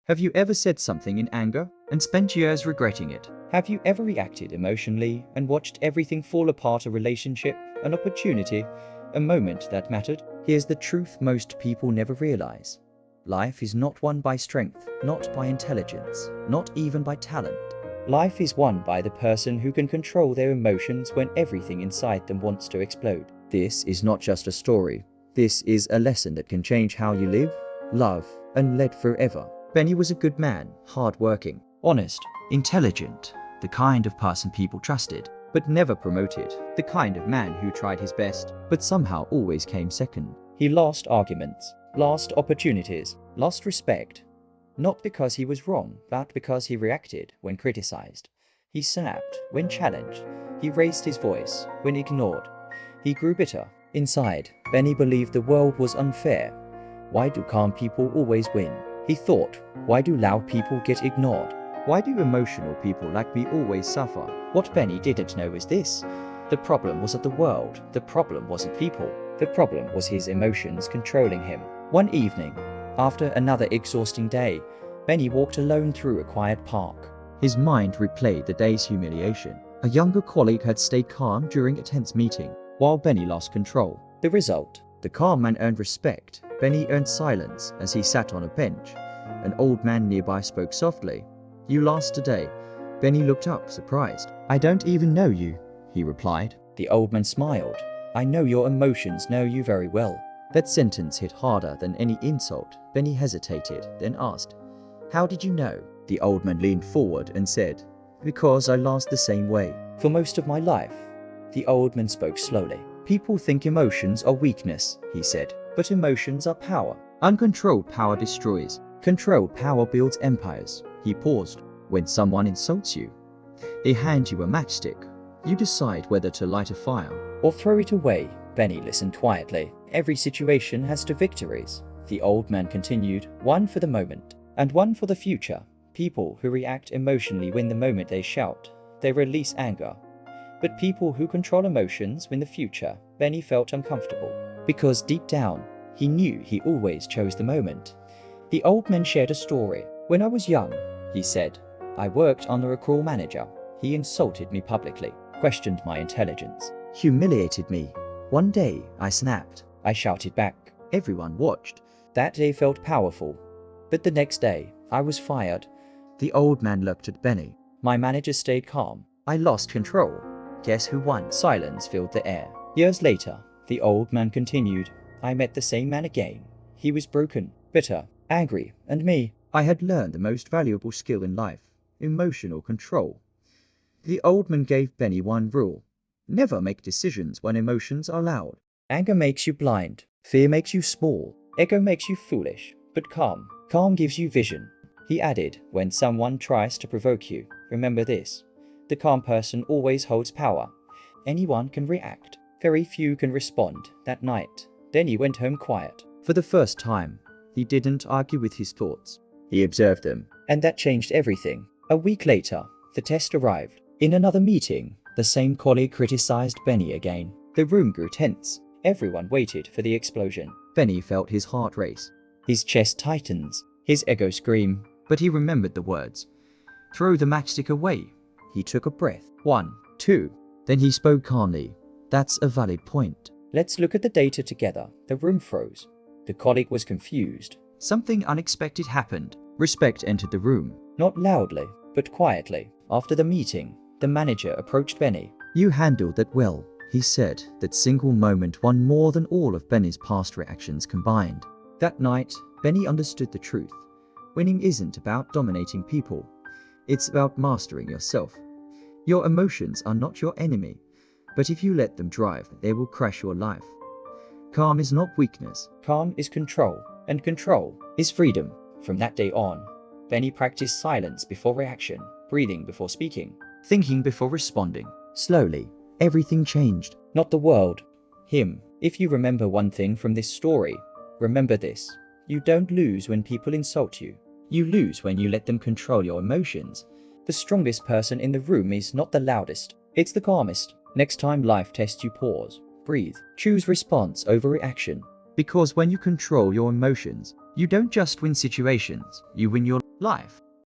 Have you ever said something in anger and spent years regretting it? Have you ever reacted emotionally and watched everything fall apart? A relationship, an opportunity, a moment that mattered? Here's the truth most people never realize. Life is not won by strength, not by intelligence, not even by talent. Life is won by the person who can control their emotions when everything inside them wants to explode. This is not just a story. This is a lesson that can change how you live, love, and lead forever. Benny was a good man, hardworking, honest, intelligent, the kind of person people trusted, but never promoted, the kind of man who tried his best, but somehow always came second. He lost arguments, lost opportunities, lost respect. Not because he was wrong, but because he reacted when criticized. He snapped when challenged. He raised his voice when ignored. He grew bitter. Inside, Benny believed the world was unfair. Why do calm people always win? He thought, why do loud people get ignored? Why do emotional people like me always suffer? What Benny didn't know is this. The problem wasn't the world. The problem wasn't people. The problem was his emotions controlling him. One evening, after another exhausting day, Benny walked alone through a quiet park. His mind replayed the day's humiliation. A younger colleague had stayed calm during a tense meeting, while Benny lost control. The result? The calm man earned respect. Benny earned silence as he sat on a bench. An old man nearby spoke softly. "You lost today." Benny looked up, surprised. "I don't even know you," he replied. The old man smiled. "I know your emotions, know you very well." That sentence hit harder than any insult. Benny hesitated, then asked, "How did you know?" The old man leaned forward and said, "Because I lost the same way. For most of my life." The old man spoke slowly. "People think emotions are weakness," he said, "but emotions are power. Uncontrolled power destroys. Controlled power builds empires." He paused. "When someone insults you, they hand you a matchstick. You decide whether to light a fire or throw it away." Benny listened quietly. "Every situation has two victories," the old man continued, "one for the moment and one for the future. People who react emotionally win the moment. They shout, they release anger. But people who control emotions win the future." Benny felt uncomfortable, because deep down, he knew he always chose the moment. The old man shared a story. "When I was young," he said, "I worked under a cruel manager. He insulted me publicly, questioned my intelligence, humiliated me. One day, I snapped. I shouted back. Everyone watched. That day felt powerful. But the next day, I was fired." The old man looked at Benny. "My manager stayed calm. I lost control. Guess who won?" Silence filled the air. Years later, the old man continued, "I met the same man again. He was broken, bitter, angry, and me. I had learned the most valuable skill in life, emotional control." The old man gave Benny one rule. Never make decisions when emotions are loud. Anger makes you blind. Fear makes you small. Ego makes you foolish. But calm gives you vision. He added, "When someone tries to provoke you, remember this. The calm person always holds power. Anyone can react. Very few can respond." That night, Benny went home quiet. For the first time, he didn't argue with his thoughts. He observed them, and that changed everything. A week later, the test arrived. In another meeting, the same colleague criticized Benny again. The room grew tense. Everyone waited for the explosion. Benny felt his heart race. His chest tightens. His ego scream. But he remembered the words. "Throw the matchstick away." He took a breath. 1, 2. Then he spoke calmly. "That's a valid point. Let's look at the data together." The room froze. The colleague was confused. Something unexpected happened. Respect entered the room. Not loudly, but quietly. After the meeting, the manager approached Benny. "You handled that well," he said. That single moment won more than all of Benny's past reactions combined. That night, Benny understood the truth. Winning isn't about dominating people. It's about mastering yourself. Your emotions are not your enemy, but if you let them drive, they will crash your life. Calm is not weakness. Calm is control, and control is freedom. From that day on, Benny practiced silence before reaction, breathing before speaking, thinking before responding. Slowly, everything changed. Not the world, him. If you remember one thing from this story, remember this. You don't lose when people insult you. You lose when you let them control your emotions. The strongest person in the room is not the loudest. It's the calmest. Next time life tests you, pause, breathe, choose response over reaction. Because when you control your emotions, you don't just win situations, you win your life.